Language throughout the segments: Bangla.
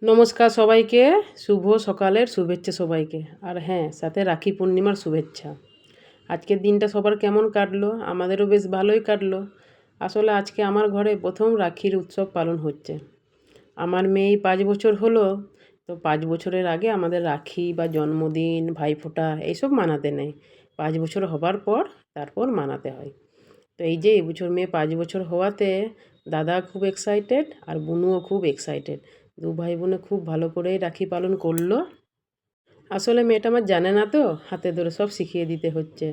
নমস্কার সবাইকে। শুভ সকালের শুভেচ্ছা সবাইকে। আর হ্যাঁ, সাথে রাখি পূর্ণিমার শুভেচ্ছা। আজকের দিনটা সবার কেমন কাটলো? আমাদেরও বেশ ভালোই কাটলো। আসলে আজকে আমার ঘরে প্রথম রাখির উৎসব পালন হচ্ছে। আমার মেয়ে 5 বছর হলো। তো 5 বছরের আগে আমাদের রাখি বা জন্মদিন, ভাইফোঁটা এইসব মানাতে নেই। 5 বছর হবার পর তারপর মানাতে হয়। তো এই যে এবছর মেয়ে 5 বছর হওয়াতে দাদা খুব এক্সাইটেড আর বুনুও খুব এক্সাইটেড। দু ভাই বোনে খুব ভালো করেই রাখি পালন করলো। আসলে মেয়েটা আমার জানে না, তো হাতে ধরে সব শিখিয়ে দিতে হচ্ছে।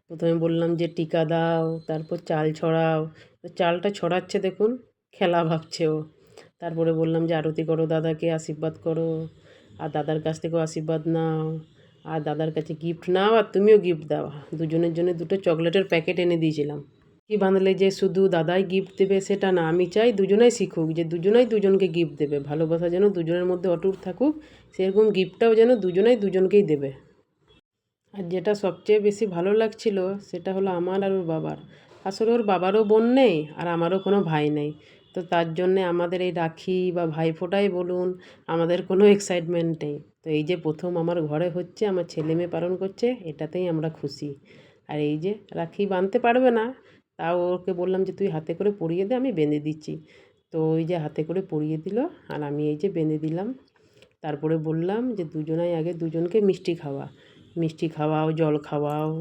প্রথমে বললাম যে টিকা দাও, তারপর চাল ছড়াও। তো চালটা ছড়াচ্ছে দেখুন, খেলা ভাবছে ও। তারপরে বললাম যে আরতি করো, দাদাকে আশীর্বাদ করো, আর দাদার কাছ থেকেও আশীর্বাদ নাও, আর দাদার কাছে গিফট নাও, আর তুমিও গিফট দাও। দুজনের জন্য দুটো চকলেটের প্যাকেট এনে দিয়েছিলাম। কি বাঁধলে যে শুধু দাদাই গিফট দেবে সেটা না, আমি চাই দুজনাই শিখুক, যে দুজনাই দুজনকে গিফট দেবে। ভালোবাসা যেন দুজনের মধ্যে অটুট থাকুক, সেরকম গিফটটাও যেন দুজনাই দুজনকেই দেবে। আর যেটা সবচেয়ে বেশি ভালো লাগছিল সেটা হলো আমার আর ওর বাবার। আসলে ওর বাবারও বোন নেই আর আমারও কোনো ভাই নেই। তো তার জন্যে আমাদের এই রাখি বা ভাইফোঁটাই বলুন, আমাদের কোনো এক্সাইটমেন্ট নেই। তো এই যে প্রথম আমার ঘরে হচ্ছে, আমার ছেলে মেয়ে পালন করছে, এটাতেই আমরা খুশি। আর এই যে রাখি বাঁধতে পারবে না, তাও ওকে বললাম যে তুই হাতে করে পরিয়ে দে, আমি বেঁধে দিচ্ছি। তো ওই যে হাতে করে পরিয়ে দিল, আর আমি এই যে বেঁধে দিলাম। তারপরে বললাম যে দুজনাই আগে দুজনকে মিষ্টি খাওয়া, মিষ্টি খাওয়াও, জল খাওয়াও।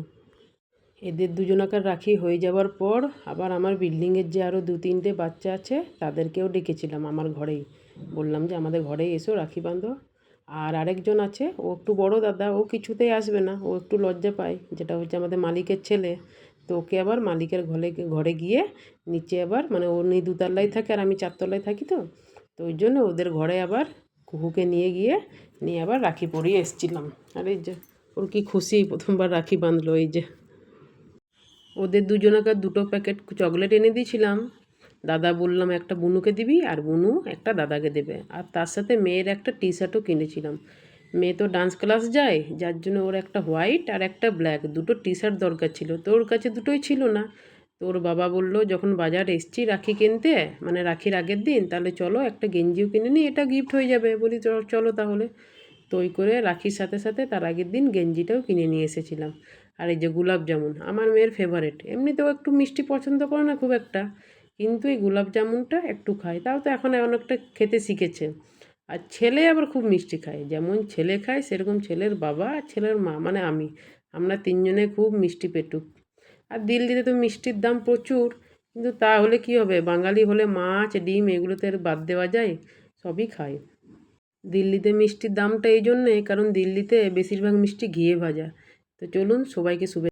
এদের দুজনাকার রাখি হয়ে যাওয়ার পর আবার আমার বিল্ডিংয়ের যে আরও 2-3টে বাচ্চা আছে তাদেরকেও ডেকেছিলাম আমার ঘরেই। বললাম যে আমাদের ঘরেই এসো, রাখি বাঁধো। আর আরেকজন আছে, ও একটু বড় দাদা, ও কিছুতেই আসবে না, ও একটু লজ্জা পায়, যেটা হচ্ছে আমাদের মালিকের ছেলে। তো ওকে আবার মালিকের ঘরে ঘরে গিয়ে নিচে আবার, মানে ও নিয়ে 2 তলায় থাকে আর আমি 4 তলায় থাকি, তো তো ওই জন্য ওদের ঘরে আবার কুকুকে নিয়ে গিয়ে নিয়ে আবার রাখি পরিয়ে এসেছিলাম। আর এই যে ওর কি খুশি, প্রথমবার রাখি বাঁধলো। এই যে ওদের দুজনকে 2টো প্যাকেট চকলেট এনে দিয়েছিলাম। দাদা বললাম একটা বুনুকে দিবি, আর বুনু একটা দাদাকে দেবে। আর তার সাথে মেয়ের একটা টি শার্টও কিনেছিলাম। মেয়ে তো ডান্স ক্লাস যায়, যার জন্য ওর একটা হোয়াইট আর একটা ব্ল্যাক দুটো টি শার্ট দরকার ছিল। তো ওর কাছে দুটোই ছিল না। তো ওর বাবা বলল যখন বাজার এসছি রাখি কিনতে, মানে রাখির আগের দিন, তাহলে চলো একটা গেঞ্জিও কিনে নিই, এটা গিফট হয়ে যাবে। বলি চলো তাহলে। তো ওই করে রাখির সাথে সাথে তার আগের দিন গেঞ্জিটাও কিনে নিয়ে এসেছিলাম। আর এই যে গোলাপ জামুন, আমার মেয়ের ফেভারেট। এমনিতেও একটু মিষ্টি পছন্দ করে না খুব একটা, কিন্তু এই গোলাপ জামুনটা একটু খায়, তাও তো এখন অনেকটা খেতে শিখেছে। আর ছেলে আবার খুব মিষ্টি খায়, যেমন ছেলে খায় সেরকম ছেলের বাবা আর ছেলের মা, মানে আমরা 3জনে খুব মিষ্টি পেটুক। আর দিল্লিতে তো মিষ্টির দাম প্রচুর, কিন্তু তাহলে কি হবে, বাঙালি হলে মাছ ডিম এগুলোতে আর বাদ দেওয়া যায়? সবই খায়। দিল্লিতে মিষ্টির দামটা এই জন্যে, কারণ দিল্লিতে বেশিরভাগ মিষ্টি ঘিয়ে ভাজা। তো চলুন সবাইকে শুভেচ্ছা।